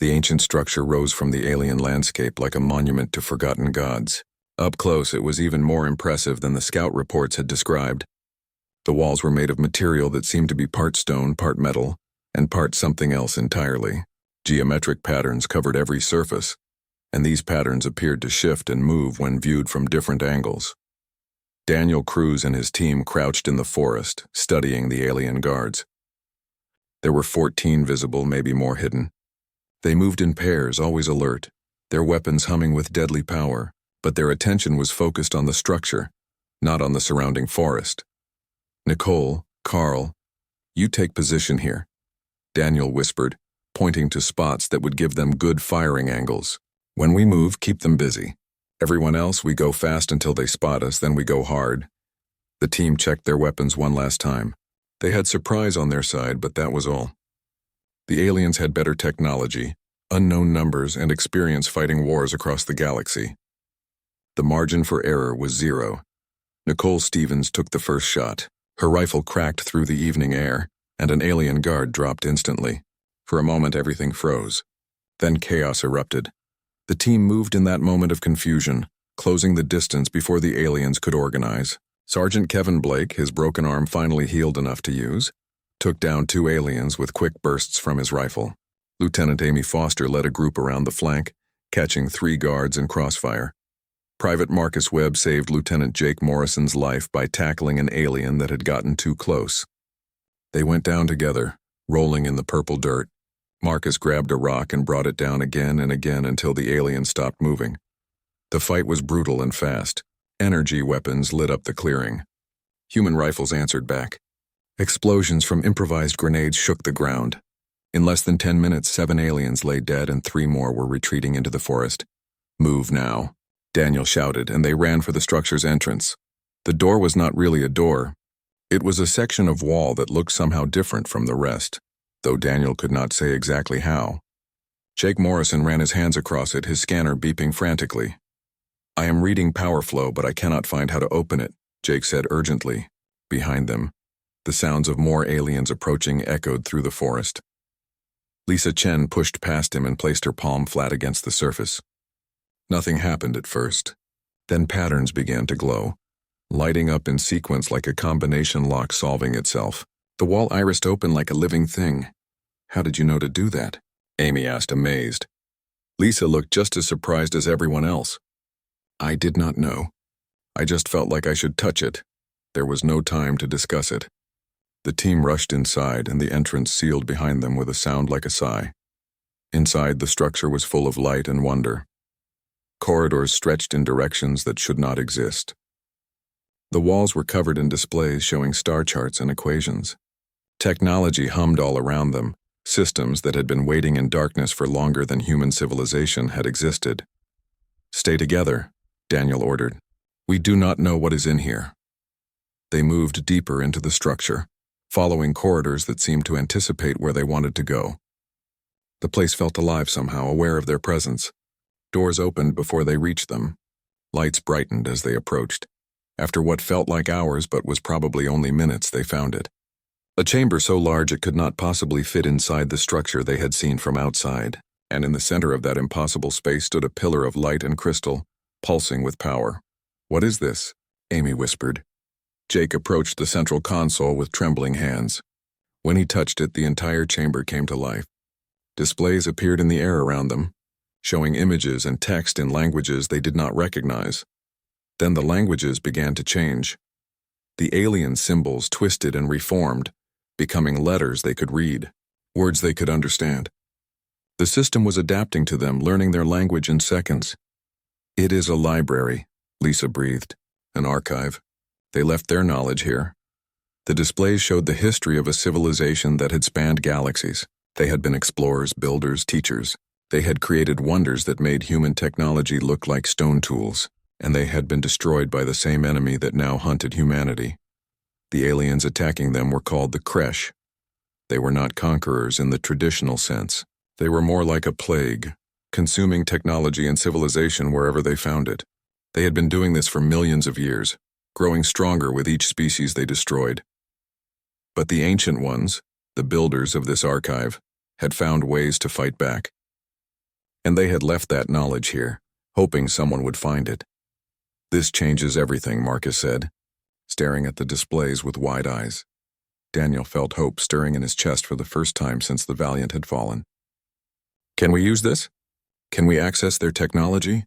The ancient structure rose from the alien landscape like a monument to forgotten gods. Up close, it was even more impressive than the scout reports had described. The walls were made of material that seemed to be part stone, part metal, and part something else entirely. Geometric patterns covered every surface, and these patterns appeared to shift and move when viewed from different angles. Daniel Cruz and his team crouched in the forest, studying the alien guards. There were 14 visible, maybe more hidden. They moved in pairs, always alert, their weapons humming with deadly power, but their attention was focused on the structure, not on the surrounding forest. "Nicole, Carl, you take position here," Daniel whispered, pointing to spots that would give them good firing angles. "When we move, keep them busy. Everyone else, we go fast until they spot us, then we go hard." The team checked their weapons one last time. They had surprise on their side, but that was all. The aliens had better technology, unknown numbers, and experience fighting wars across the galaxy. The margin for error was 0. Nicole Stevens took the first shot. Her rifle cracked through the evening air, and an alien guard dropped instantly. For a moment, everything froze. Then chaos erupted. The team moved in that moment of confusion, closing the distance before the aliens could organize. Sergeant Kevin Blake, his broken arm finally healed enough to use, took down 2 aliens with quick bursts from his rifle. Lieutenant Amy Foster led a group around the flank, catching 3 guards in crossfire. Private Marcus Webb saved Lieutenant Jake Morrison's life by tackling an alien that had gotten too close. They went down together, rolling in the purple dirt. Marcus grabbed a rock and brought it down again and again until the alien stopped moving. The fight was brutal and fast. Energy weapons lit up the clearing. Human rifles answered back. Explosions from improvised grenades shook the ground. In less than 10 minutes, 7 aliens lay dead and 3 more were retreating into the forest. "Move now," Daniel shouted, and they ran for the structure's entrance. The door was not really a door. It was a section of wall that looked somehow different from the rest, though Daniel could not say exactly how. Jake Morrison ran his hands across it, his scanner beeping frantically. "I am reading power flow, but I cannot find how to open it," Jake said urgently. Behind them, the sounds of more aliens approaching echoed through the forest. Lisa Chen pushed past him and placed her palm flat against the surface. Nothing happened at first. Then patterns began to glow, lighting up in sequence like a combination lock solving itself. The wall irised open like a living thing. "How did you know to do that?" Amy asked, amazed. Lisa looked just as surprised as everyone else. "I did not know. I just felt like I should touch it." There was no time to discuss it. The team rushed inside, and the entrance sealed behind them with a sound like a sigh. Inside, the structure was full of light and wonder. Corridors stretched in directions that should not exist. The walls were covered in displays showing star charts and equations. Technology hummed all around them. Systems that had been waiting in darkness for longer than human civilization had existed. "Stay together," Daniel ordered. "We do not know what is in here." They moved deeper into the structure, following corridors that seemed to anticipate where they wanted to go. The place felt alive somehow, aware of their presence. Doors opened before they reached them. Lights brightened as they approached. After what felt like hours but was probably only minutes, they found it. A chamber so large it could not possibly fit inside the structure they had seen from outside, and in the center of that impossible space stood a pillar of light and crystal, pulsing with power. "What is this?" Amy whispered. Jake approached the central console with trembling hands. When he touched it, the entire chamber came to life. Displays appeared in the air around them, showing images and text in languages they did not recognize. Then the languages began to change. The alien symbols twisted and reformed, becoming letters they could read, words they could understand. The system was adapting to them, learning their language in seconds. "It is a library," Lisa breathed. "An archive. They left their knowledge here." The displays showed the history of a civilization that had spanned galaxies. They had been explorers, builders, teachers. They had created wonders that made human technology look like stone tools, and they had been destroyed by the same enemy that now hunted humanity. The aliens attacking them were called the Kresh. They were not conquerors in the traditional sense. They were more like a plague, consuming technology and civilization wherever they found it. They had been doing this for millions of years, growing stronger with each species they destroyed. But the ancient ones, the builders of this archive, had found ways to fight back. And they had left that knowledge here, hoping someone would find it. "This changes everything," Marcus said, staring at the displays with wide eyes. Daniel felt hope stirring in his chest for the first time since the Valiant had fallen. "Can we use this? Can we access their technology?"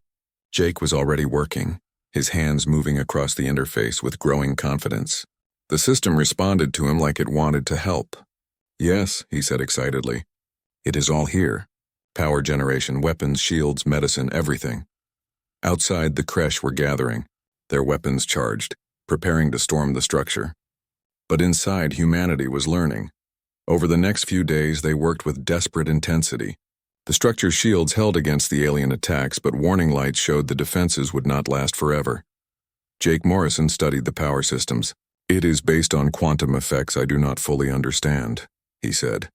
Jake was already working, his hands moving across the interface with growing confidence. The system responded to him like it wanted to help. "Yes," he said excitedly. "It is all here. Power generation, weapons, shields, medicine, everything." Outside, the Kresh were gathering, their weapons charged, preparing to storm the structure. But inside, humanity was learning. Over the next few days, they worked with desperate intensity. The structure's shields held against the alien attacks, but warning lights showed the defenses would not last forever. Jake Morrison studied the power systems. "It is based on quantum effects I do not fully understand," he said.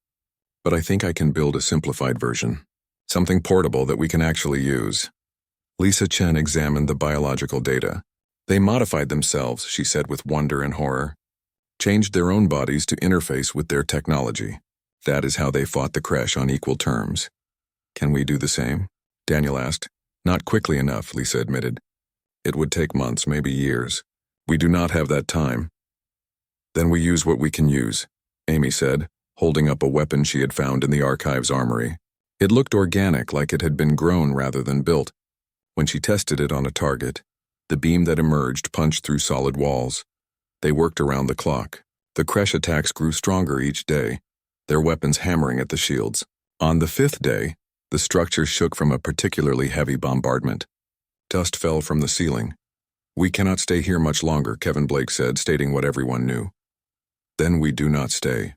"But I think I can build a simplified version. Something portable that we can actually use." Lisa Chen examined the biological data. "They modified themselves," she said with wonder and horror. "Changed their own bodies to interface with their technology. That is how they fought the Kresh on equal terms." "Can we do the same?" Daniel asked. "Not quickly enough," Lisa admitted. "It would take months, maybe years. We do not have that time." "Then we use what we can use," Amy said, holding up a weapon she had found in the archive's armory. It looked organic, like it had been grown rather than built. When she tested it on a target, the beam that emerged punched through solid walls. They worked around the clock. The Kresh attacks grew stronger each day, their weapons hammering at the shields. On the 5th day, the structure shook from a particularly heavy bombardment. Dust fell from the ceiling. "We cannot stay here much longer," Kevin Blake said, stating what everyone knew. "Then we do not stay,"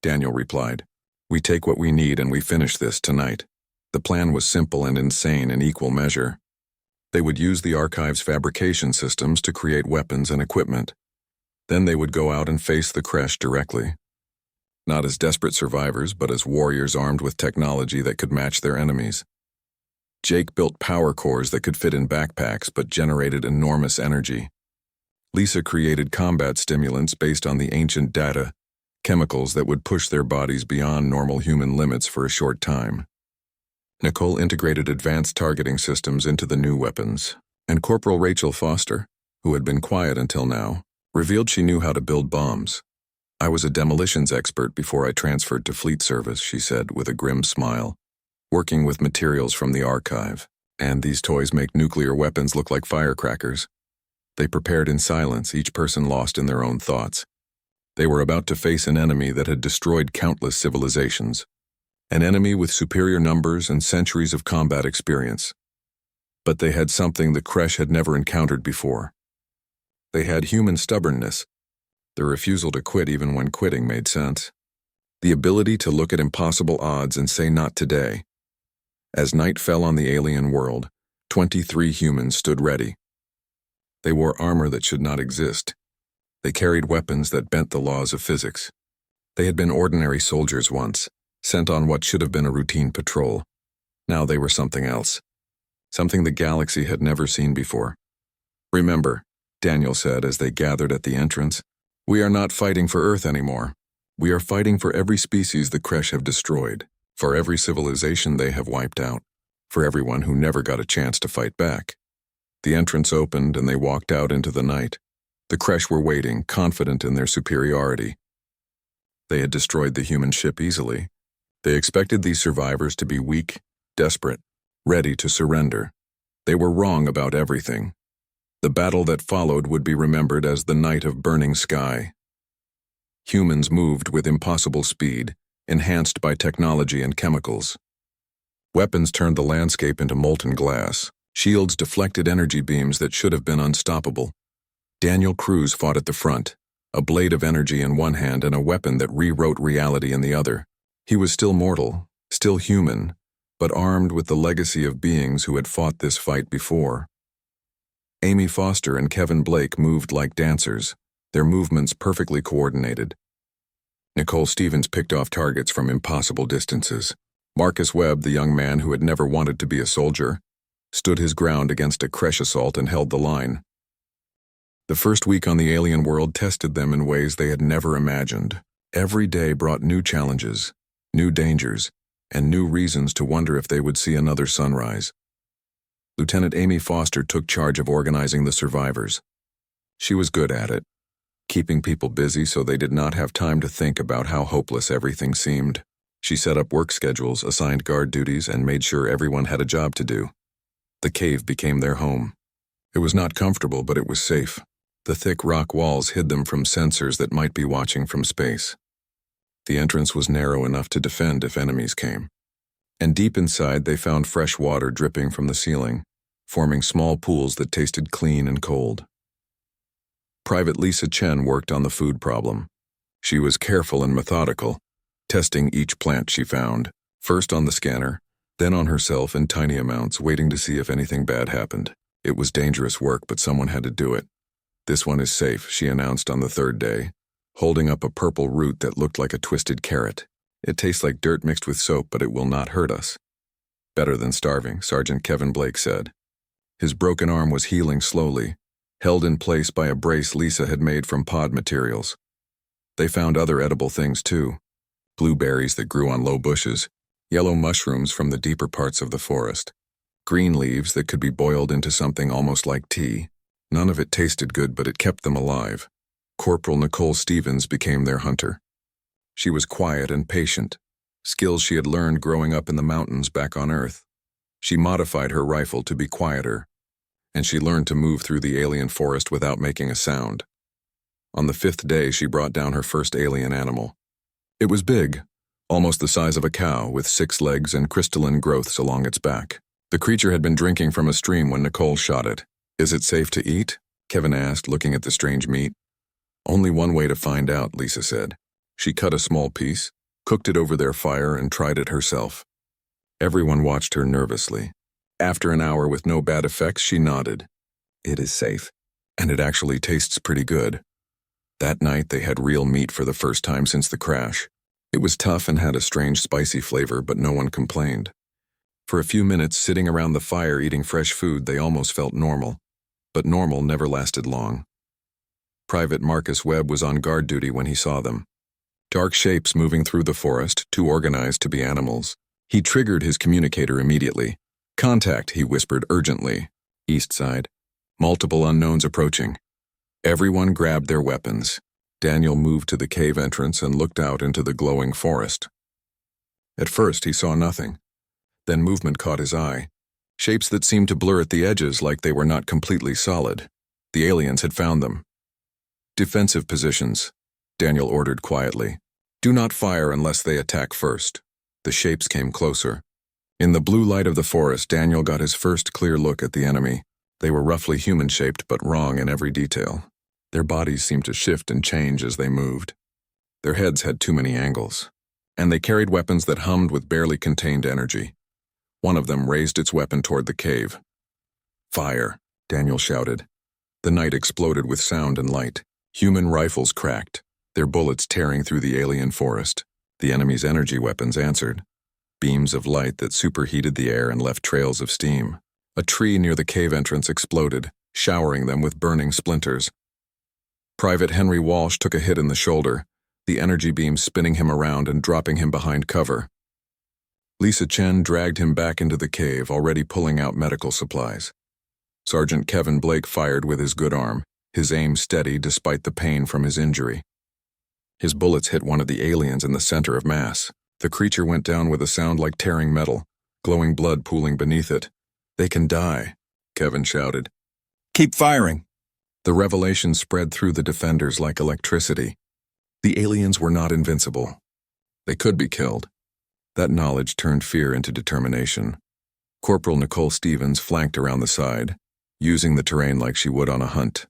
Daniel replied. "We take what we need and we finish this tonight." The plan was simple and insane in equal measure. They would use the archive's fabrication systems to create weapons and equipment. Then they would go out and face the Kresh directly. Not as desperate survivors, but as warriors armed with technology that could match their enemies. Jake built power cores that could fit in backpacks but generated enormous energy. Lisa created combat stimulants based on the ancient data, chemicals that would push their bodies beyond normal human limits for a short time. Nicole integrated advanced targeting systems into the new weapons, and Corporal Rachel Foster, who had been quiet until now, revealed she knew how to build bombs. "I was a demolitions expert before I transferred to fleet service," she said with a grim smile, "working with materials from the archive. And these toys make nuclear weapons look like firecrackers." They prepared in silence, each person lost in their own thoughts. They were about to face an enemy that had destroyed countless civilizations. An enemy with superior numbers and centuries of combat experience. But they had something the Kresh had never encountered before. They had human stubbornness, the refusal to quit even when quitting made sense. The ability to look at impossible odds and say not today. As night fell on the alien world, 23 humans stood ready. They wore armor that should not exist. They carried weapons that bent the laws of physics. They had been ordinary soldiers once, sent on what should have been a routine patrol. Now they were something else. Something the galaxy had never seen before. "Remember," Daniel said as they gathered at the entrance, "we are not fighting for Earth anymore. We are fighting for every species the Kresh have destroyed, for every civilization they have wiped out, for everyone who never got a chance to fight back." The entrance opened and they walked out into the night. The Kresh were waiting, confident in their superiority. They had destroyed the human ship easily. They expected these survivors to be weak, desperate, ready to surrender. They were wrong about everything. The battle that followed would be remembered as the night of burning sky. Humans moved with impossible speed, enhanced by technology and chemicals. Weapons turned the landscape into molten glass. Shields deflected energy beams that should have been unstoppable. Daniel Cruz fought at the front, a blade of energy in one hand and a weapon that rewrote reality in the other. He was still mortal, still human, but armed with the legacy of beings who had fought this fight before. Amy Foster and Kevin Blake moved like dancers, their movements perfectly coordinated. Nicole Stevens picked off targets from impossible distances. Marcus Webb, the young man who had never wanted to be a soldier, stood his ground against a Kresh assault and held the line. The first week on the alien world tested them in ways they had never imagined. Every day brought new challenges, new dangers, and new reasons to wonder if they would see another sunrise. Lieutenant Amy Foster took charge of organizing the survivors. She was good at it, keeping people busy so they did not have time to think about how hopeless everything seemed. She set up work schedules, assigned guard duties, and made sure everyone had a job to do. The cave became their home. It was not comfortable, but it was safe. The thick rock walls hid them from sensors that might be watching from space. The entrance was narrow enough to defend if enemies came. And deep inside, they found fresh water dripping from the ceiling, forming small pools that tasted clean and cold. Private Lisa Chen worked on the food problem. She was careful and methodical, testing each plant she found, first on the scanner, then on herself in tiny amounts, waiting to see if anything bad happened. It was dangerous work, but someone had to do it. "This one is safe," she announced on the third day, holding up a purple root that looked like a twisted carrot. "It tastes like dirt mixed with soap, but it will not hurt us." "Better than starving," Sergeant Kevin Blake said. His broken arm was healing slowly, held in place by a brace Lisa had made from pod materials. They found other edible things too. Blueberries that grew on low bushes, yellow mushrooms from the deeper parts of the forest, green leaves that could be boiled into something almost like tea. None of it tasted good, but it kept them alive. Corporal Nicole Stevens became their hunter. She was quiet and patient, skills she had learned growing up in the mountains back on Earth. She modified her rifle to be quieter, and she learned to move through the alien forest without making a sound. On the 5th day, she brought down her first alien animal. It was big, almost the size of a cow, with 6 legs and crystalline growths along its back. The creature had been drinking from a stream when Nicole shot it. "Is it safe to eat?" Kevin asked, looking at the strange meat. "Only one way to find out," Lisa said. She cut a small piece, cooked it over their fire, and tried it herself. Everyone watched her nervously. After an hour with no bad effects, she nodded. "It is safe, and it actually tastes pretty good." That night, they had real meat for the first time since the crash. It was tough and had a strange spicy flavor, but no one complained. For a few minutes, sitting around the fire eating fresh food, they almost felt normal. But normal never lasted long. Private Marcus Webb was on guard duty when he saw them. Dark shapes moving through the forest, too organized to be animals. He triggered his communicator immediately. "Contact," he whispered urgently. "East side. Multiple unknowns approaching." Everyone grabbed their weapons. Daniel moved to the cave entrance and looked out into the glowing forest. At first, he saw nothing. Then movement caught his eye. Shapes that seemed to blur at the edges like they were not completely solid. The aliens had found them. "Defensive positions," Daniel ordered quietly. "Do not fire unless they attack first." The shapes came closer. In the blue light of the forest, Daniel got his first clear look at the enemy. They were roughly human-shaped but wrong in every detail. Their bodies seemed to shift and change as they moved. Their heads had too many angles. And they carried weapons that hummed with barely contained energy. One of them raised its weapon toward the cave. "Fire," Daniel shouted. The night exploded with sound and light. Human rifles cracked, their bullets tearing through the alien forest. The enemy's energy weapons answered. Beams of light that superheated the air and left trails of steam. A tree near the cave entrance exploded, showering them with burning splinters. Private Henry Walsh took a hit in the shoulder, the energy beam spinning him around and dropping him behind cover. Lisa Chen dragged him back into the cave, already pulling out medical supplies. Sergeant Kevin Blake fired with his good arm, his aim steady despite the pain from his injury. His bullets hit one of the aliens in the center of mass. The creature went down with a sound like tearing metal, glowing blood pooling beneath it. "They can die," Kevin shouted. "Keep firing." The revelation spread through the defenders like electricity. The aliens were not invincible. They could be killed. That knowledge turned fear into determination. Corporal Nicole Stevens flanked around the side, using the terrain like she would on a hunt.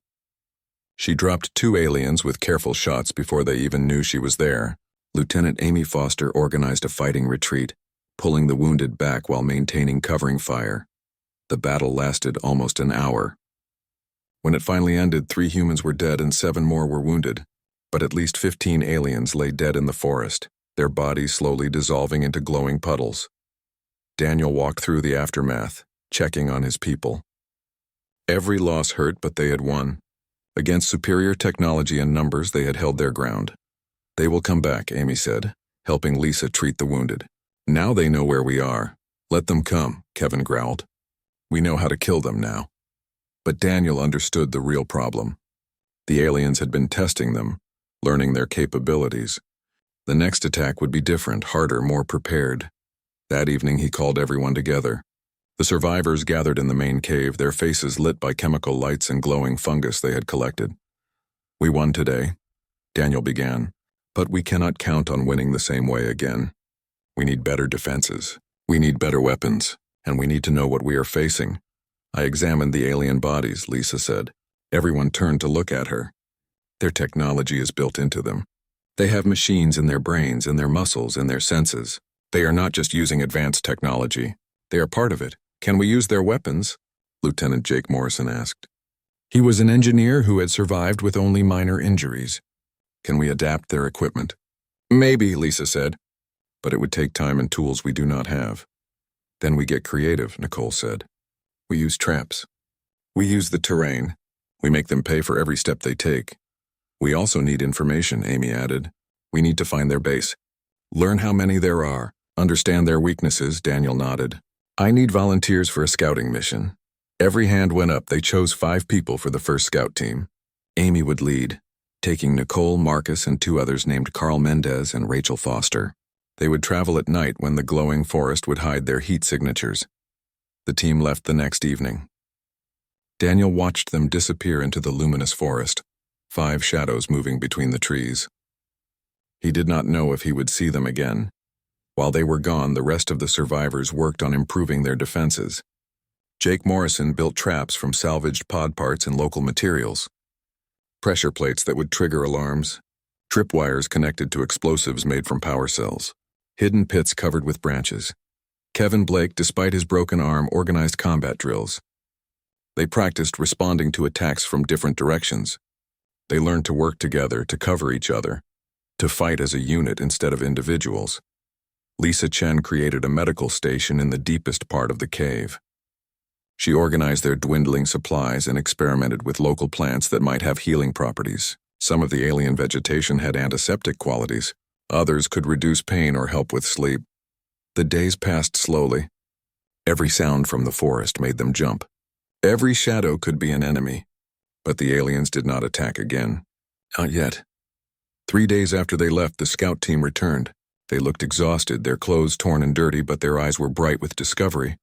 She dropped 2 aliens with careful shots before they even knew she was there. Lieutenant Amy Foster organized a fighting retreat, pulling the wounded back while maintaining covering fire. The battle lasted almost an hour. When it finally ended, 3 humans were dead and 7 more were wounded, but at least 15 aliens lay dead in the forest, their bodies slowly dissolving into glowing puddles. Daniel walked through the aftermath, checking on his people. Every loss hurt, but they had won. Against superior technology and numbers, they had held their ground. "They will come back," Amy said, helping Lisa treat the wounded. Now they know where we are. Let them come, Kevin growled. We know how to kill them now. But Daniel understood the real problem. The aliens had been testing them, learning their capabilities. The next attack would be different, harder, more prepared. That evening he called everyone together. The survivors gathered in the main cave, their faces lit by chemical lights and glowing fungus they had collected. We won today, Daniel began, but we cannot count on winning the same way again. We need better defenses. We need better weapons, and we need to know what we are facing. I examined the alien bodies, Lisa said. Everyone turned to look at her. Their technology is built into them. They have machines in their brains, in their muscles, in their senses. They are not just using advanced technology. They are part of it. Can we use their weapons? Lieutenant Jake Morrison asked. He was an engineer who had survived with only minor injuries. Can we adapt their equipment? Maybe, Lisa said. But it would take time and tools we do not have. Then we get creative, Nicole said. We use traps. We use the terrain. We make them pay for every step they take. We also need information, Amy added. We need to find their base. Learn how many there are. Understand their weaknesses, Daniel nodded. I need volunteers for a scouting mission. Every hand went up. They chose 5 people for the first scout team. Amy would lead, taking Nicole, Marcus, and 2 others named Carl Mendez and Rachel Foster. They would travel at night when the glowing forest would hide their heat signatures. The team left the next evening. Daniel watched them disappear into the luminous forest, 5 shadows moving between the trees. He did not know if he would see them again. While they were gone, the rest of the survivors worked on improving their defenses. Jake Morrison built traps from salvaged pod parts and local materials. Pressure plates that would trigger alarms. Tripwires connected to explosives made from power cells. Hidden pits covered with branches. Kevin Blake, despite his broken arm, organized combat drills. They practiced responding to attacks from different directions. They learned to work together, to cover each other, to fight as a unit instead of individuals. Lisa Chen created a medical station in the deepest part of the cave. She organized their dwindling supplies and experimented with local plants that might have healing properties. Some of the alien vegetation had antiseptic qualities. Others could reduce pain or help with sleep. The days passed slowly. Every sound from the forest made them jump. Every shadow could be an enemy. But the aliens did not attack again. Not yet. 3 days after they left, the scout team returned. They looked exhausted, their clothes torn and dirty, but their eyes were bright with discovery.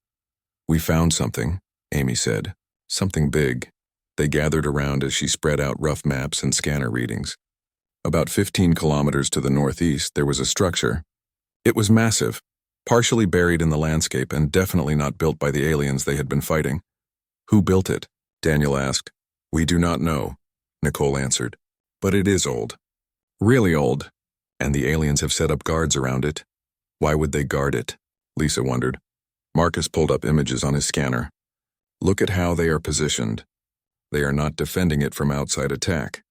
We found something, Amy said. Something big. They gathered around as she spread out rough maps and scanner readings. About 15 kilometers to the northeast, there was a structure. It was massive, partially buried in the landscape and definitely not built by the aliens they had been fighting. Who built it? Daniel asked. We do not know, Nicole answered. But it is old. Really old. And the aliens have set up guards around it. Why would they guard it? Lisa wondered. Marcus pulled up images on his scanner. Look at how they are positioned. They are not defending it from outside attack.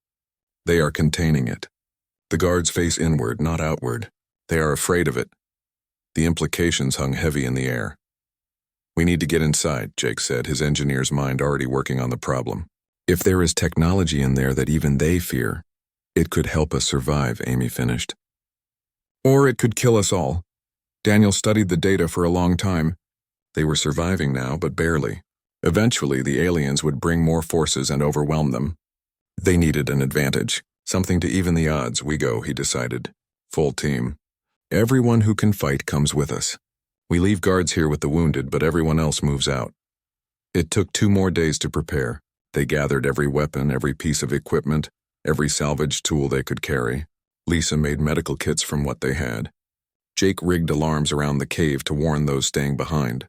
They are containing it. The guards face inward, not outward. They are afraid of it. The implications hung heavy in the air. We need to get inside, Jake said, his engineer's mind already working on the problem. If there is technology in there that even they fear, it could help us survive, Amy finished. Or it could kill us all. Daniel studied the data for a long time. They were surviving now, but barely. Eventually, the aliens would bring more forces and overwhelm them. They needed an advantage, something to even the odds. We go, he decided. Full team. Everyone who can fight comes with us. We leave guards here with the wounded, but everyone else moves out. It took 2 more days to prepare. They gathered every weapon, every piece of equipment, every salvaged tool they could carry. Lisa made medical kits from what they had. Jake rigged alarms around the cave to warn those staying behind.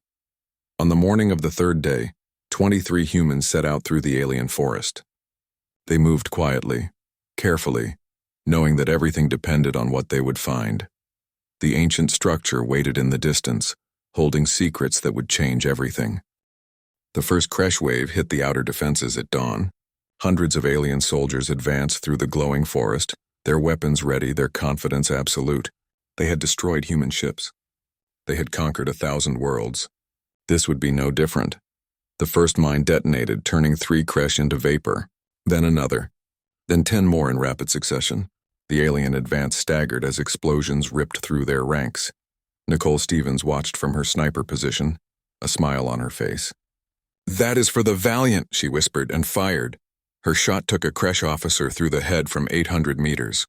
On the morning of the 3rd day, 23 humans set out through the alien forest. They moved quietly, carefully, knowing that everything depended on what they would find. The ancient structure waited in the distance, holding secrets that would change everything. The first crash wave hit the outer defenses at dawn. Hundreds of alien soldiers advanced through the glowing forest, their weapons ready, their confidence absolute. They had destroyed human ships. They had conquered 1,000 worlds. This would be no different. The first mine detonated, turning 3 Kresh into vapor, then another, then 10 more in rapid succession. The alien advance staggered as explosions ripped through their ranks. Nicole Stevens watched from her sniper position, a smile on her face. "That is for the Valiant," she whispered, and fired. Her shot took a Kresh officer through the head from 800 meters.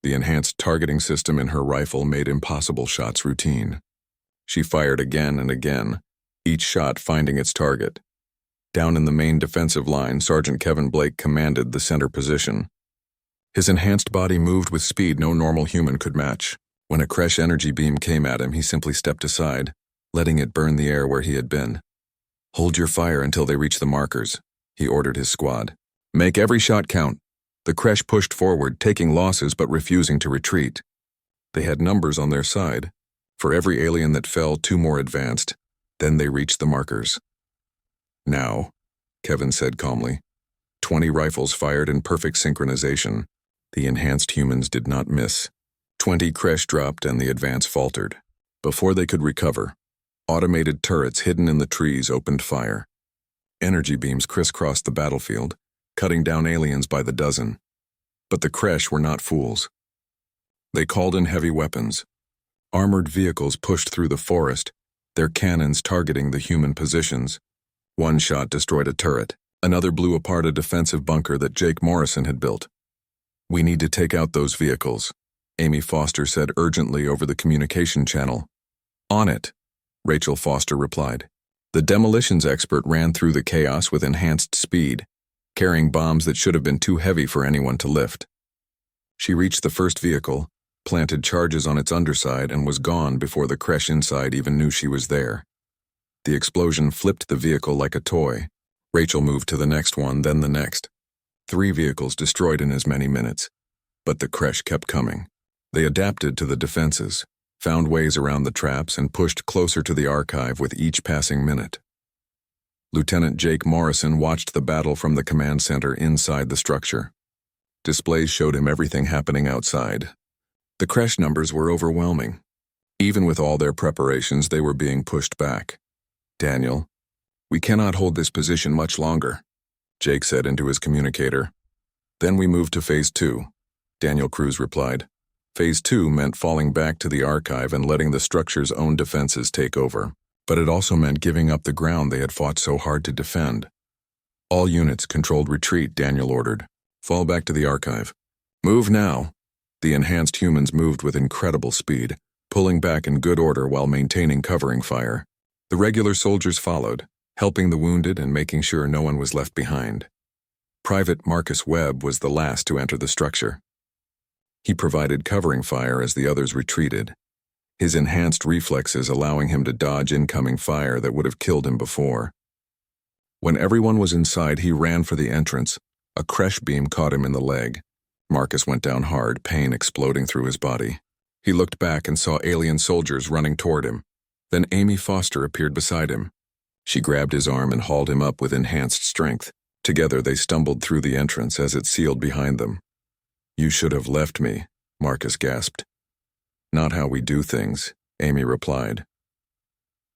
The enhanced targeting system in her rifle made impossible shots routine. She fired again and again, each shot finding its target. Down in the main defensive line, Sergeant Kevin Blake commanded the center position. His enhanced body moved with speed no normal human could match. When a Kresh energy beam came at him, he simply stepped aside, letting it burn the air where he had been. "Hold your fire until they reach the markers," he ordered his squad. "Make every shot count." The Kresh pushed forward, taking losses but refusing to retreat. They had numbers on their side. For every alien that fell, 2 more advanced. Then they reached the markers. "Now," Kevin said calmly. 20 rifles fired in perfect synchronization. The enhanced humans did not miss. 20 Kresh dropped and the advance faltered. Before they could recover, automated turrets hidden in the trees opened fire. Energy beams crisscrossed the battlefield, cutting down aliens by the dozen. But the Kresh were not fools. They called in heavy weapons. Armored vehicles pushed through the forest, their cannons targeting the human positions. One shot destroyed a turret. Another blew apart a defensive bunker that Jake Morrison had built. "We need to take out those vehicles," Amy Foster said urgently over the communication channel. "On it," Rachel Foster replied. The demolitions expert ran through the chaos with enhanced speed, carrying bombs that should have been too heavy for anyone to lift. She reached the first vehicle, planted charges on its underside, and was gone before the Kresh inside even knew she was there. The explosion flipped the vehicle like a toy. Rachel moved to the next one, then the next. 3 vehicles destroyed in as many minutes. But the Kresh kept coming. They adapted to the defenses, found ways around the traps, and pushed closer to the archive with each passing minute. Lieutenant Jake Morrison watched the battle from the command center inside the structure. Displays showed him everything happening outside. The Kresh numbers were overwhelming. Even with all their preparations, they were being pushed back. "Daniel, we cannot hold this position much longer," Jake said into his communicator. "Then we moved to Phase 2, Daniel Cruz replied. Phase 2 meant falling back to the archive and letting the structure's own defenses take over. But it also meant giving up the ground they had fought so hard to defend. "All units, controlled retreat," Daniel ordered. "Fall back to the archive. Move now." The enhanced humans moved with incredible speed, pulling back in good order while maintaining covering fire. The regular soldiers followed, helping the wounded and making sure no one was left behind. Private Marcus Webb was the last to enter the structure. He provided covering fire as the others retreated, his enhanced reflexes allowing him to dodge incoming fire that would have killed him before. When everyone was inside, he ran for the entrance. A Kresh beam caught him in the leg. Marcus went down hard, pain exploding through his body. He looked back and saw alien soldiers running toward him. Then Amy Foster appeared beside him. She grabbed his arm and hauled him up with enhanced strength. Together they stumbled through the entrance as it sealed behind them. "You should have left me," Marcus gasped. "Not how we do things," Amy replied.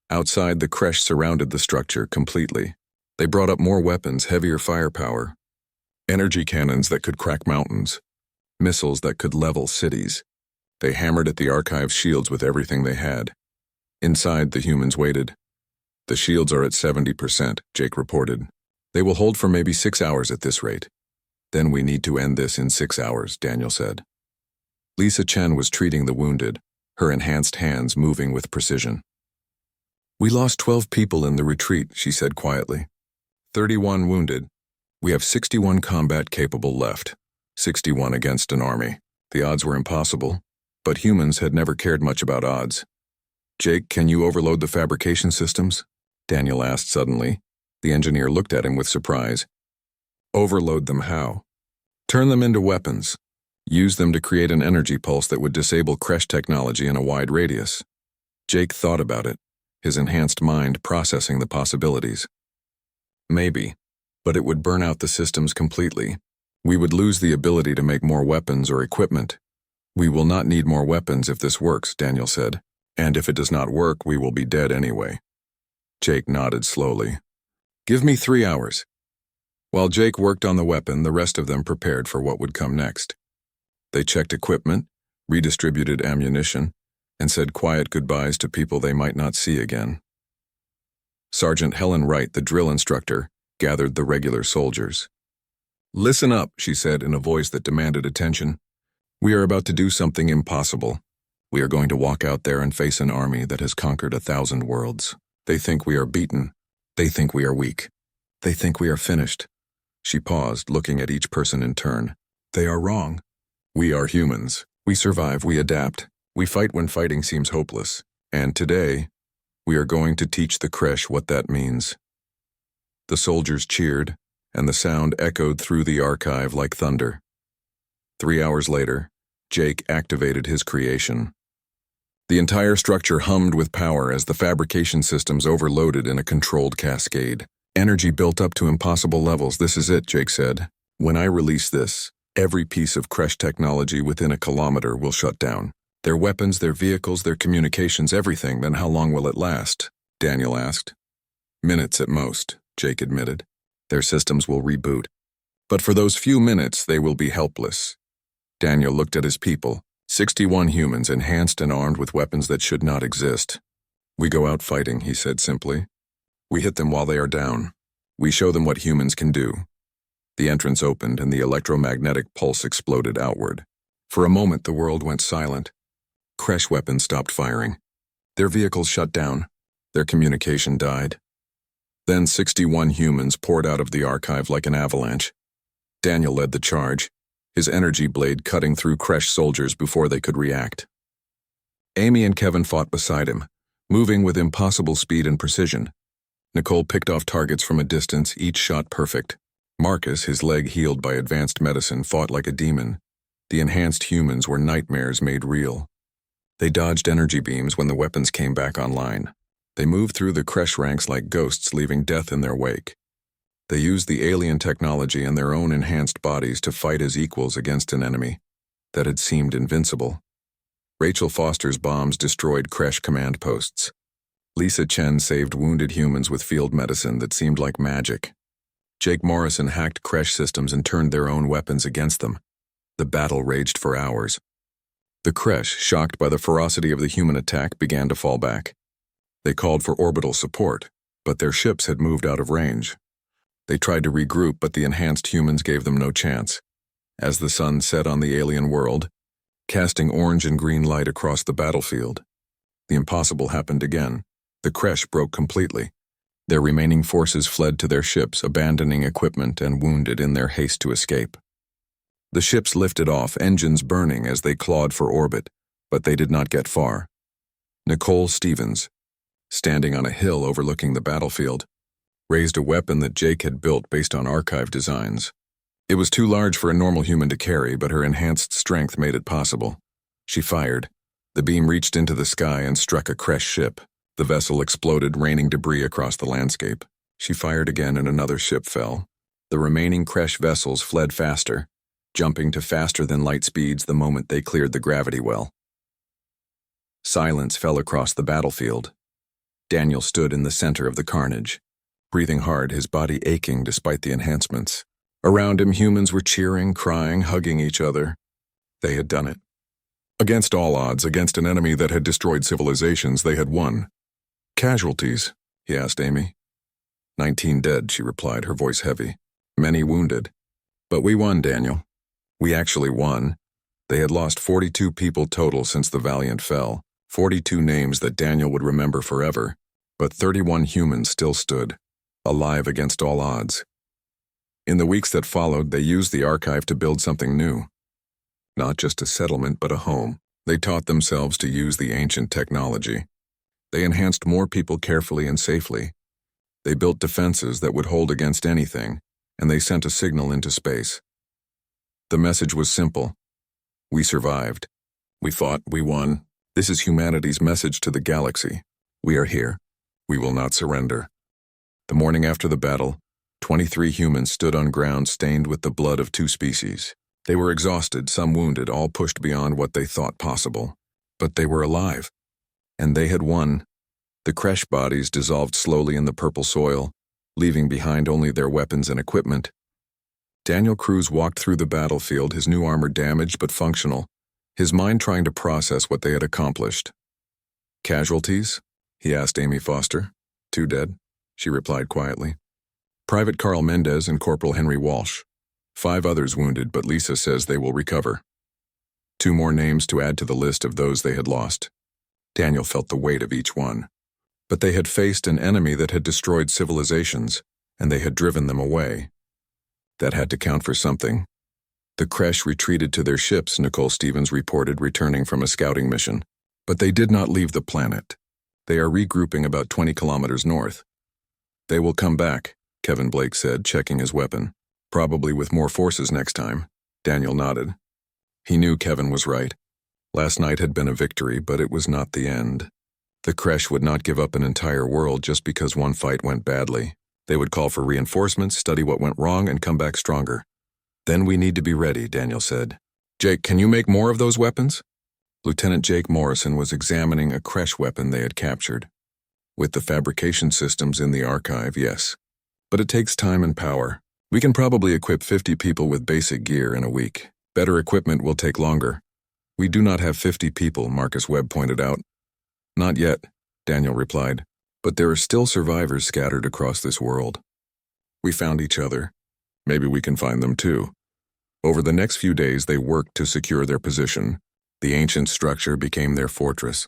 Outside, the Kresh surrounded the structure completely. They brought up more weapons, heavier firepower, energy cannons that could crack mountains, missiles that could level cities. They hammered at the archive's shields with everything they had. Inside, the humans waited. "The shields are at 70%, Jake reported. "They will hold for maybe 6 hours at this rate. Then we need to end this in 6 hours, Daniel said. Lisa Chen was treating the wounded, her enhanced hands moving with precision. "We lost 12 people in the retreat," she said quietly. 31 wounded. We have 61 combat-capable left, 61 against an army. The odds were impossible, but humans had never cared much about odds. "Jake, can you overload the fabrication systems?" Daniel asked suddenly. The engineer looked at him with surprise. "Overload them how?" "Turn them into weapons. Use them to create an energy pulse that would disable Kresh technology in a wide radius." Jake thought about it, his enhanced mind processing the possibilities. "Maybe, but it would burn out the systems completely. We would lose the ability to make more weapons or equipment. We will not need more weapons if this works," Daniel said. "And if it does not work, we will be dead anyway." Jake nodded slowly. "Give me 3 hours." While Jake worked on the weapon, the rest of them prepared for what would come next. They checked equipment, redistributed ammunition, and said quiet goodbyes to people they might not see again. Sergeant Helen Wright, the drill instructor, gathered the regular soldiers. "Listen up," she said in a voice that demanded attention. "We are about to do something impossible. We are going to walk out there and face an army that has conquered 1,000 worlds. They think we are beaten. They think we are weak. They think we are finished." She paused, looking at each person in turn. "They are wrong. We are humans. We survive, we adapt. We fight when fighting seems hopeless. And today, we are going to teach the Kresh what that means." The soldiers cheered, and the sound echoed through the archive like thunder. 3 hours later, Jake activated his creation. The entire structure hummed with power as the fabrication systems overloaded in a controlled cascade. Energy built up to impossible levels. "This is it," Jake said. "When I release this, every piece of Kresh technology within a kilometer will shut down. Their weapons, their vehicles, their communications, everything. Then how long will it last?" Daniel asked. "Minutes at most," Jake admitted. "Their systems will reboot. But for those few minutes, they will be helpless." Daniel looked at his people, 61 humans enhanced and armed with weapons that should not exist. "We go out fighting," he said simply. "We hit them while they are down. We show them what humans can do." The entrance opened and the electromagnetic pulse exploded outward. For a moment, the world went silent. Kresh weapons stopped firing. Their vehicles shut down. Their communication died. Then 61 humans poured out of the archive like an avalanche. Daniel led the charge, his energy blade cutting through Kresh soldiers before they could react. Amy and Kevin fought beside him, moving with impossible speed and precision. Nicole picked off targets from a distance, each shot perfect. Marcus, his leg healed by advanced medicine, fought like a demon. The enhanced humans were nightmares made real. They dodged energy beams when the weapons came back online. They moved through the Kresh ranks like ghosts, leaving death in their wake. They used the alien technology and their own enhanced bodies to fight as equals against an enemy that had seemed invincible. Rachel Foster's bombs destroyed Kresh command posts. Lisa Chen saved wounded humans with field medicine that seemed like magic. Jake Morrison hacked Kresh systems and turned their own weapons against them. The battle raged for hours. The Kresh, shocked by the ferocity of the human attack, began to fall back. They called for orbital support, but their ships had moved out of range. They tried to regroup, but the enhanced humans gave them no chance. As the sun set on the alien world, casting orange and green light across the battlefield, the impossible happened again. The Kresh broke completely. Their remaining forces fled to their ships, abandoning equipment and wounded in their haste to escape. The ships lifted off, engines burning as they clawed for orbit, but they did not get far. Nicole Stevens, standing on a hill overlooking the battlefield, raised a weapon that Jake had built based on archive designs. It was too large for a normal human to carry, but her enhanced strength made it possible. She fired. The beam reached into the sky and struck a Kresh ship. The vessel exploded, raining debris across the landscape. She fired again and another ship fell. The remaining Kresh vessels fled faster, jumping to faster-than-light speeds the moment they cleared the gravity well. Silence fell across the battlefield. Daniel stood in the center of the carnage, breathing hard, his body aching despite the enhancements. Around him, humans were cheering, crying, hugging each other. They had done it. Against all odds, against an enemy that had destroyed civilizations, they had won. "Casualties?" he asked Amy. 19 dead, she replied, her voice heavy. "Many wounded. But we won, Daniel. We actually won." They had lost 42 people total since the Valiant fell, 42 names that Daniel would remember forever, but 31 humans still stood, alive against all odds. In the weeks that followed, they used the archive to build something new. Not just a settlement, but a home. They taught themselves to use the ancient technology. They enhanced more people carefully and safely. They built defenses that would hold against anything, and they sent a signal into space. The message was simple. We survived. We fought, we won. This is humanity's message to the galaxy. We are here. We will not surrender. The morning after the battle, 23 humans stood on ground stained with the blood of 2 species. They were exhausted, some wounded, all pushed beyond what they thought possible. But they were alive. And they had won. The Kresh bodies dissolved slowly in the purple soil, leaving behind only their weapons and equipment. Daniel Cruz walked through the battlefield, his new armor damaged but functional, his mind trying to process what they had accomplished. Casualties? He asked Amy Foster. 2 dead, she replied quietly. Private Carl Mendez and Corporal Henry Walsh. 5 others wounded, but Lisa says they will recover. 2 more names to add to the list of those they had lost. Daniel felt the weight of each one. But they had faced an enemy that had destroyed civilizations, and they had driven them away. That had to count for something. The Kresh retreated to their ships, Nicole Stevens reported, returning from a scouting mission. But they did not leave the planet. They are regrouping about 20 kilometers north. They will come back, Kevin Blake said, checking his weapon. Probably with more forces next time. Daniel nodded. He knew Kevin was right. Last night had been a victory, but it was not the end. The Kresh would not give up an entire world just because one fight went badly. They would call for reinforcements, study what went wrong, and come back stronger. Then we need to be ready, Daniel said. Jake, can you make more of those weapons? Lieutenant Jake Morrison was examining a Kresh weapon they had captured. With the fabrication systems in the archive, yes. But it takes time and power. We can probably equip 50 people with basic gear in a week. Better equipment will take longer. We do not have 50 people, Marcus Webb pointed out. Not yet, Daniel replied, but there are still survivors scattered across this world. We found each other. Maybe we can find them too. Over the next few days, they worked to secure their position. The ancient structure became their fortress.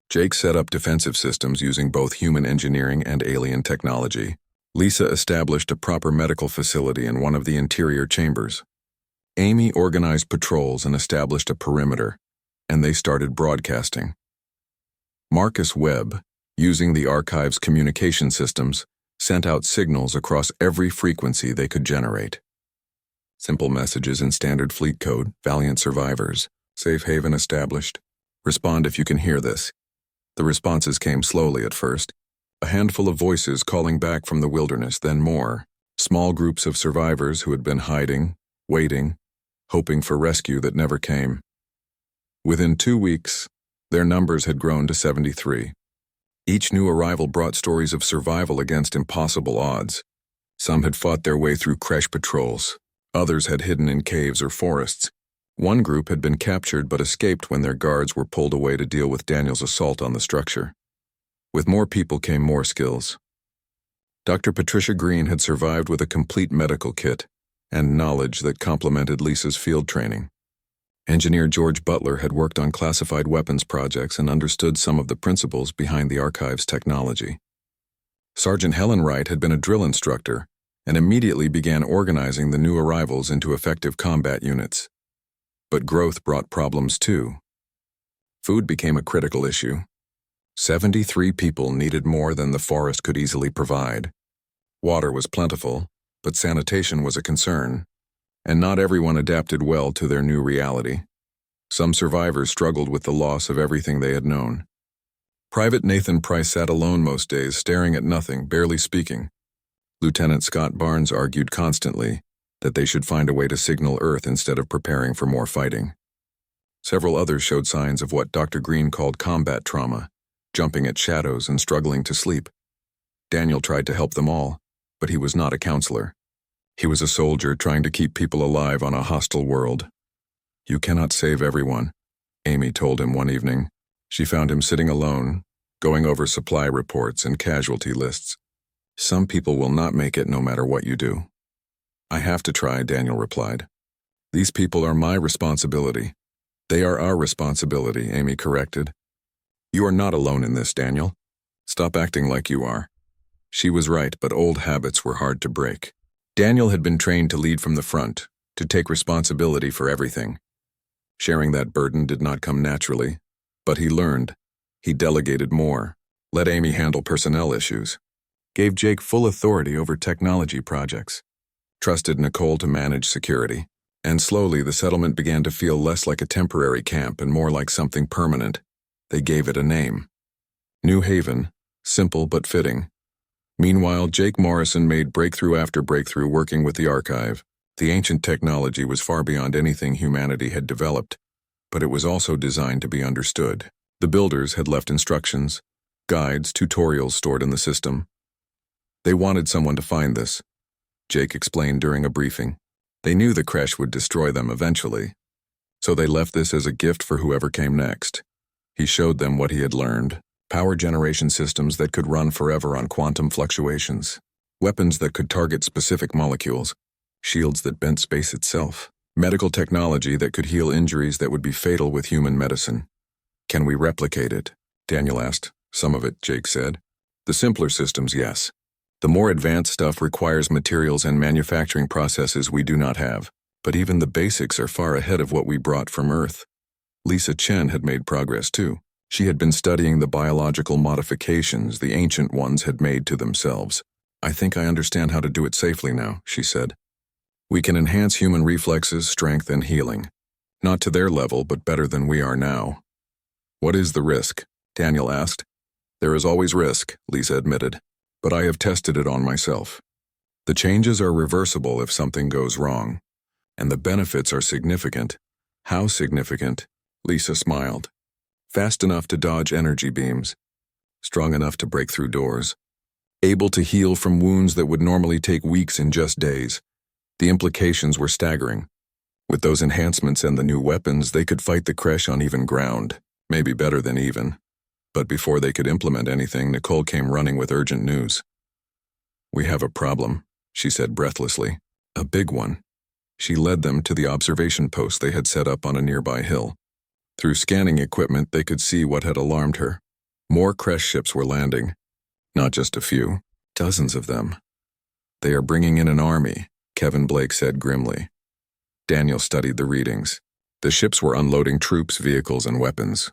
Jake set up defensive systems using both human engineering and alien technology. Lisa established a proper medical facility in one of the interior chambers. Amy organized patrols and established a perimeter, and they started broadcasting. Marcus Webb, using the archive's communication systems, sent out signals across every frequency they could generate. Simple messages in standard fleet code, valiant survivors, safe haven established. Respond if you can hear this. The responses came slowly at first. A handful of voices calling back from the wilderness, then more. Small groups of survivors who had been hiding, waiting, hoping for rescue that never came. Within 2 weeks, their numbers had grown to 73. Each new arrival brought stories of survival against impossible odds. Some had fought their way through Kresh patrols. Others had hidden in caves or forests. One group had been captured but escaped when their guards were pulled away to deal with Daniel's assault on the structure. With more people came more skills. Dr. Patricia Green had survived with a complete medical kit and knowledge that complemented Lisa's field training. Engineer George Butler had worked on classified weapons projects and understood some of the principles behind the archive's technology. Sergeant Helen Wright had been a drill instructor and immediately began organizing the new arrivals into effective combat units. But growth brought problems too. Food became a critical issue. 73 people needed more than the forest could easily provide. Water was plentiful, but sanitation was a concern, and not everyone adapted well to their new reality. Some survivors struggled with the loss of everything they had known. Private Nathan Price sat alone most days, staring at nothing, barely speaking. Lieutenant Scott Barnes argued constantly that they should find a way to signal Earth instead of preparing for more fighting. Several others showed signs of what Dr. Green called combat trauma, jumping at shadows and struggling to sleep. Daniel tried to help them all, but he was not a counselor. He was a soldier trying to keep people alive on a hostile world. You cannot save everyone, Amy told him one evening. She found him sitting alone, going over supply reports and casualty lists. Some people will not make it no matter what you do. I have to try, Daniel replied. These people are my responsibility. They are our responsibility, Amy corrected. You are not alone in this, Daniel. Stop acting like you are. She was right, but old habits were hard to break. Daniel had been trained to lead from the front, to take responsibility for everything. Sharing that burden did not come naturally, but he learned. He delegated more, let Amy handle personnel issues, gave Jake full authority over technology projects, trusted Nicole to manage security, and slowly the settlement began to feel less like a temporary camp and more like something permanent. They gave it a name. New Haven, simple but fitting. Meanwhile, Jake Morrison made breakthrough after breakthrough working with the archive. The ancient technology was far beyond anything humanity had developed, but it was also designed to be understood. The builders had left instructions, guides, tutorials stored in the system. They wanted someone to find this, Jake explained during a briefing. They knew the Kresh would destroy them eventually, so they left this as a gift for whoever came next. He showed them what he had learned, Power generation systems that could run forever on quantum fluctuations. Weapons that could target specific molecules. Shields that bent space itself. Medical technology that could heal injuries that would be fatal with human medicine. Can we replicate it? Daniel asked. Some of it, Jake said. The simpler systems, yes. The more advanced stuff requires materials and manufacturing processes we do not have. But even the basics are far ahead of what we brought from Earth. Lisa Chen had made progress too. She had been studying the biological modifications the ancient ones had made to themselves. I think I understand how to do it safely now, she said. We can enhance human reflexes, strength, and healing. Not to their level, but better than we are now. What is the risk? Daniel asked. There is always risk, Lisa admitted, but I have tested it on myself. The changes are reversible if something goes wrong, and the benefits are significant. How significant? Lisa smiled. Fast enough to dodge energy beams, strong enough to break through doors, able to heal from wounds that would normally take weeks in just days. The implications were staggering. With those enhancements and the new weapons, they could fight the Kresh on even ground, maybe better than even. But before they could implement anything, Nicole came running with urgent news. We have a problem, she said breathlessly. A big one. She led them to the observation post they had set up on a nearby hill. Through scanning equipment, they could see what had alarmed her. More Kresh ships were landing. Not just a few, dozens of them. They are bringing in an army, Kevin Blake said grimly. Daniel studied the readings. The ships were unloading troops, vehicles, and weapons.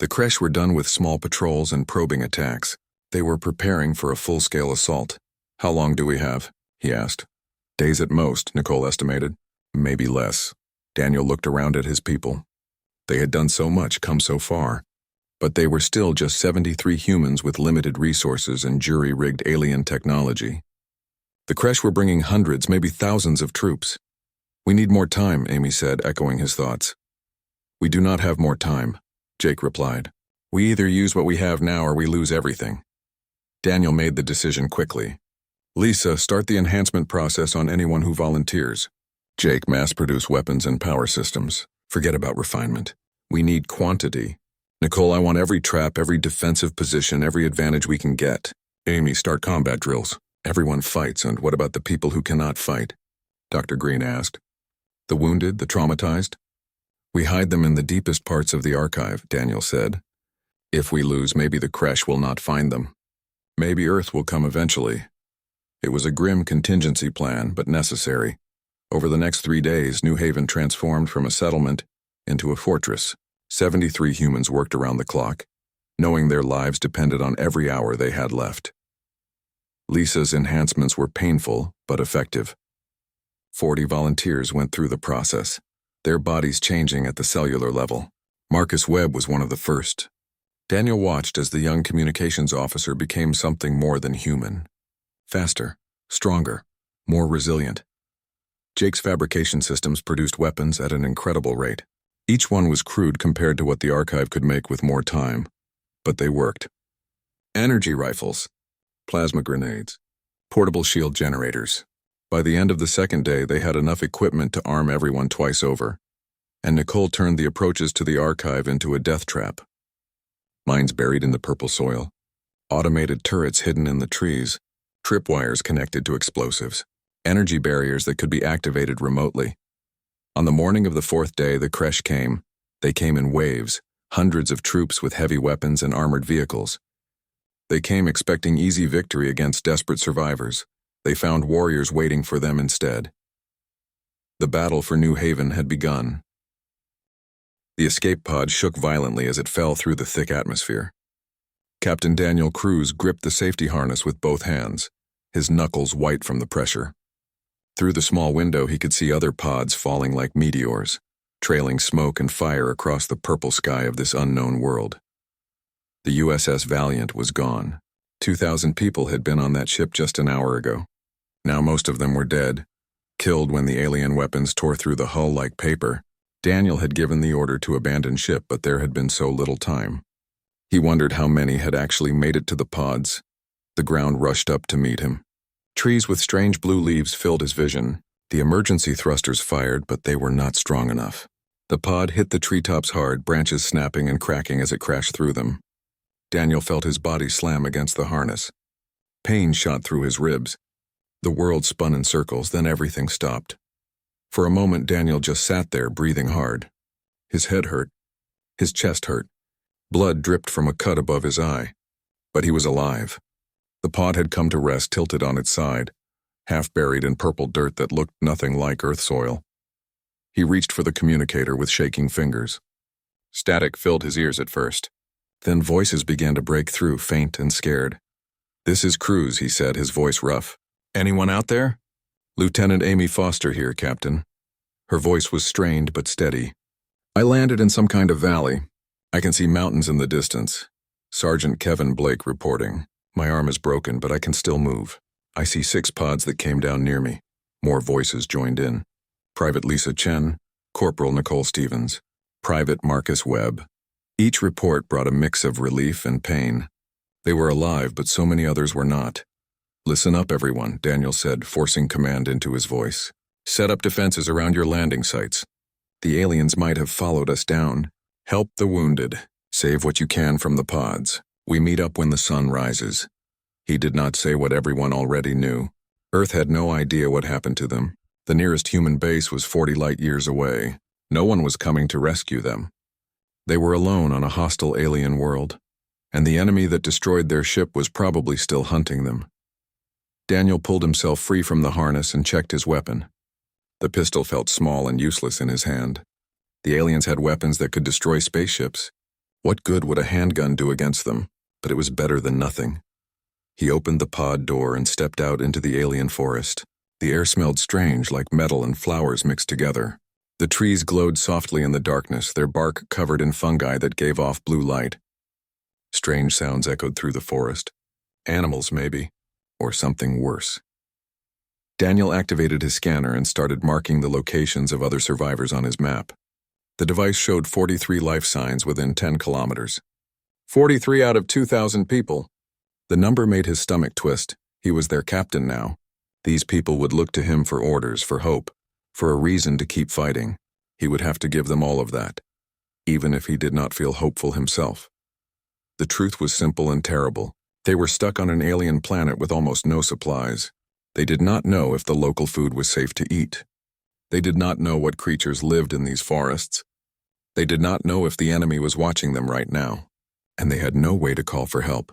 The Kresh were done with small patrols and probing attacks. They were preparing for a full-scale assault. How long do we have? He asked. Days at most, Nicole estimated. Maybe less. Daniel looked around at his people. They had done so much, come so far. But they were still just 73 humans with limited resources and jury-rigged alien technology. The Kresh were bringing hundreds, maybe thousands of troops. We need more time, Amy said, echoing his thoughts. We do not have more time, Jake replied. We either use what we have now or we lose everything. Daniel made the decision quickly. Lisa, start the enhancement process on anyone who volunteers. Jake, mass-produce weapons and power systems. Forget about refinement. We need quantity. Nicole, I want every trap, every defensive position, every advantage we can get. Amy, start combat drills. Everyone fights, and what about the people who cannot fight? Dr. Green asked. The wounded, the traumatized? We hide them in the deepest parts of the archive, Daniel said. If we lose, maybe the Kresh will not find them. Maybe Earth will come eventually. It was a grim contingency plan, but necessary. Over the next 3 days, New Haven transformed from a settlement into a fortress. 73 humans worked around the clock, knowing their lives depended on every hour they had left. Lisa's enhancements were painful, but effective. 40 volunteers went through the process, their bodies changing at the cellular level. Marcus Webb was one of the first. Daniel watched as the young communications officer became something more than human. Faster, stronger, more resilient. Jake's fabrication systems produced weapons at an incredible rate. Each one was crude compared to what the archive could make with more time, but they worked. Energy rifles, plasma grenades, portable shield generators. By the end of the second day, they had enough equipment to arm everyone twice over, and Nicole turned the approaches to the archive into a death trap. Mines buried in the purple soil, automated turrets hidden in the trees, tripwires connected to explosives, energy barriers that could be activated remotely. On the morning of the fourth day, the Kresh came. They came in waves, hundreds of troops with heavy weapons and armored vehicles. They came expecting easy victory against desperate survivors. They found warriors waiting for them instead. The battle for New Haven had begun. The escape pod shook violently as it fell through the thick atmosphere. Captain Daniel Cruz gripped the safety harness with both hands, his knuckles white from the pressure. Through the small window, he could see other pods falling like meteors, trailing smoke and fire across the purple sky of this unknown world. The USS Valiant was gone. 2,000 people had been on that ship just an hour ago. Now most of them were dead, killed when the alien weapons tore through the hull like paper. Daniel had given the order to abandon ship, but there had been so little time. He wondered how many had actually made it to the pods. The ground rushed up to meet him. Trees with strange blue leaves filled his vision. The emergency thrusters fired, but they were not strong enough. The pod hit the treetops hard, branches snapping and cracking as it crashed through them. Daniel felt his body slam against the harness. Pain shot through his ribs. The world spun in circles, then everything stopped. For a moment, Daniel just sat there, breathing hard. His head hurt. His chest hurt. Blood dripped from a cut above his eye. But he was alive. The pod had come to rest, tilted on its side, half buried in purple dirt that looked nothing like Earth soil. He reached for the communicator with shaking fingers. Static filled his ears at first. Then voices began to break through, faint and scared. "This is Cruz," he said, his voice rough. "Anyone out there?" "Lieutenant Amy Foster here, Captain." Her voice was strained but steady. "I landed in some kind of valley. I can see mountains in the distance. Sergeant Kevin Blake reporting. My arm is broken, but I can still move. I see 6 pods that came down near me." More voices joined in. Private Lisa Chen, Corporal Nicole Stevens, Private Marcus Webb. Each report brought a mix of relief and pain. They were alive, but so many others were not. "Listen up, everyone," Daniel said, forcing command into his voice. "Set up defenses around your landing sites. The aliens might have followed us down. Help the wounded. Save what you can from the pods. We meet up when the sun rises." He did not say what everyone already knew. Earth had no idea what happened to them. The nearest human base was 40 light years away. No one was coming to rescue them. They were alone on a hostile alien world, and the enemy that destroyed their ship was probably still hunting them. Daniel pulled himself free from the harness and checked his weapon. The pistol felt small and useless in his hand. The aliens had weapons that could destroy spaceships. What good would a handgun do against them? But it was better than nothing. He opened the pod door and stepped out into the alien forest. The air smelled strange, like metal and flowers mixed together. The trees glowed softly in the darkness, their bark covered in fungi that gave off blue light. Strange sounds echoed through the forest. Animals, maybe, or something worse. Daniel activated his scanner and started marking the locations of other survivors on his map. The device showed 43 life signs within 10 kilometers. 43 out of 2,000 people. The number made his stomach twist. He was their captain now. These people would look to him for orders, for hope, for a reason to keep fighting. He would have to give them all of that, even if he did not feel hopeful himself. The truth was simple and terrible. They were stuck on an alien planet with almost no supplies. They did not know if the local food was safe to eat. They did not know what creatures lived in these forests. They did not know if the enemy was watching them right now, and they had no way to call for help.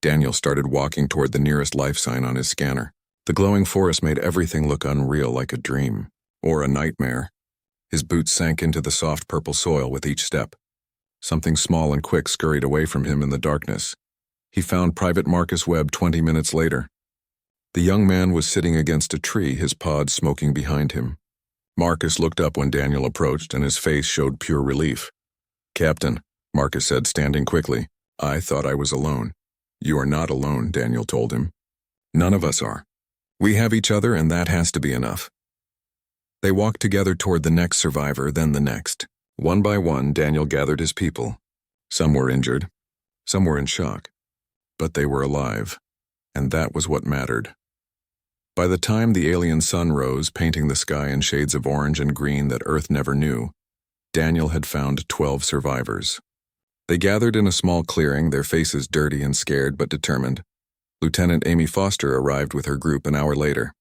Daniel started walking toward the nearest life sign on his scanner. The glowing forest made everything look unreal, like a dream, or a nightmare. His boots sank into the soft purple soil with each step. Something small and quick scurried away from him in the darkness. He found Private Marcus Webb 20 minutes later. The young man was sitting against a tree, his pod smoking behind him. Marcus looked up when Daniel approached, and his face showed pure relief. "Captain," Marcus said, standing quickly, "I thought I was alone." "You are not alone," Daniel told him. "None of us are. We have each other, and that has to be enough." They walked together toward the next survivor, then the next. One by one, Daniel gathered his people. Some were injured. Some were in shock. But they were alive, and that was what mattered. By the time the alien sun rose, painting the sky in shades of orange and green that Earth never knew, Daniel had found 12 survivors. They gathered in a small clearing, their faces dirty and scared but determined. Lieutenant Amy Foster arrived with her group an hour later.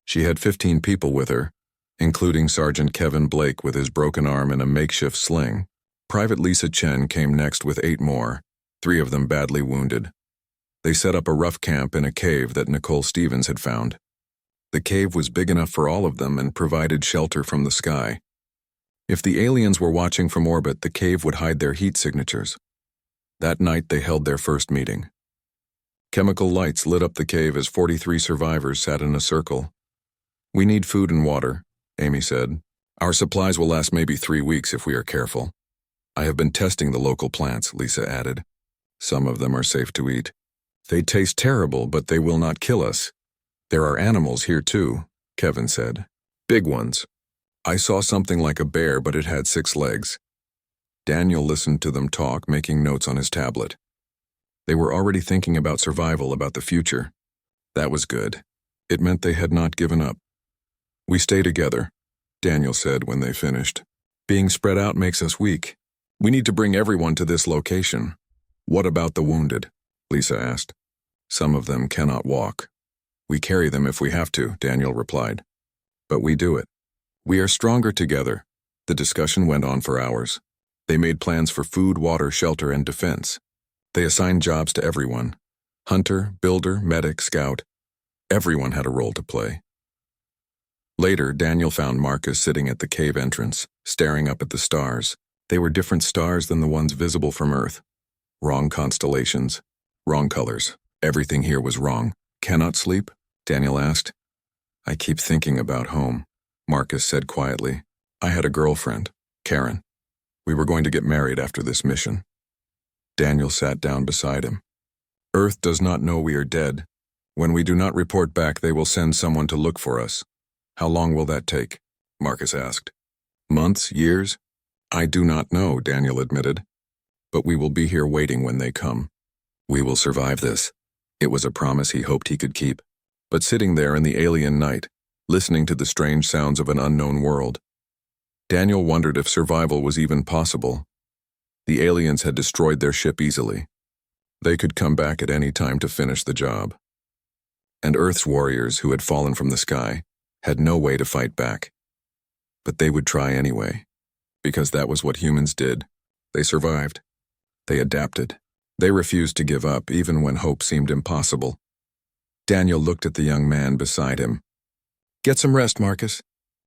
She had 15 people with her, including Sergeant Kevin Blake with his broken arm in a makeshift sling. Private Lisa Chen came next with 8 more, 3 of them badly wounded. They set up a rough camp in a cave that Nicole Stevens had found. The cave was big enough for all of them and provided shelter from the sky. If the aliens were watching from orbit, the cave would hide their heat signatures. That night they held their first meeting. Chemical lights lit up the cave as 43 survivors sat in a circle. "We need food and water," Amy said. "Our supplies will last maybe 3 weeks if we are careful." "I have been testing the local plants," Lisa added. "Some of them are safe to eat. They taste terrible, but they will not kill us. There are animals here too," Kevin said. "Big ones. I saw something like a bear, but it had 6 legs." Daniel listened to them talk, making notes on his tablet. They were already thinking about survival, about the future. That was good. It meant they had not given up. "We stay together," Daniel said when they finished. "Being spread out makes us weak. We need to bring everyone to this location." What about the wounded? Lisa asked. Some of them cannot walk. We carry them if we have to, Daniel replied. But we do it. We are stronger together. The discussion went on for hours. They made plans for food, water, shelter, and defense. They assigned jobs to everyone. Hunter, builder, medic, scout. Everyone had a role to play. Later, Daniel found Marcus sitting at the cave entrance, staring up at the stars. They were different stars than the ones visible from Earth. Wrong constellations. Wrong colors. Everything here was wrong. Cannot sleep? Daniel asked. I keep thinking about home, Marcus said quietly. I had a girlfriend, Karen. We were going to get married after this mission. Daniel sat down beside him. Earth does not know we are dead. When we do not report back, they will send someone to look for us. How long will that take? Marcus asked. Months? Years? I do not know, Daniel admitted. But we will be here waiting when they come. We will survive this. It was a promise he hoped he could keep. But sitting there in the alien night, listening to the strange sounds of an unknown world, Daniel wondered if survival was even possible. The aliens had destroyed their ship easily. They could come back at any time to finish the job. And Earth's warriors, who had fallen from the sky, had no way to fight back. But they would try anyway, because that was what humans did. They survived. They adapted. They refused to give up, even when hope seemed impossible. Daniel looked at the young man beside him. Get some rest, Marcus.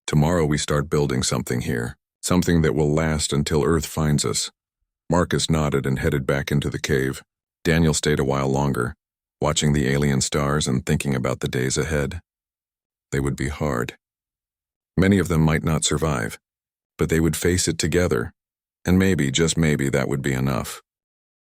Tomorrow we start building something here, something that will last until Earth finds us. Marcus nodded and headed back into the cave. Daniel stayed a while longer, watching the alien stars and thinking about the days ahead. They would be hard. Many of them might not survive, but they would face it together, and maybe, just maybe, that would be enough.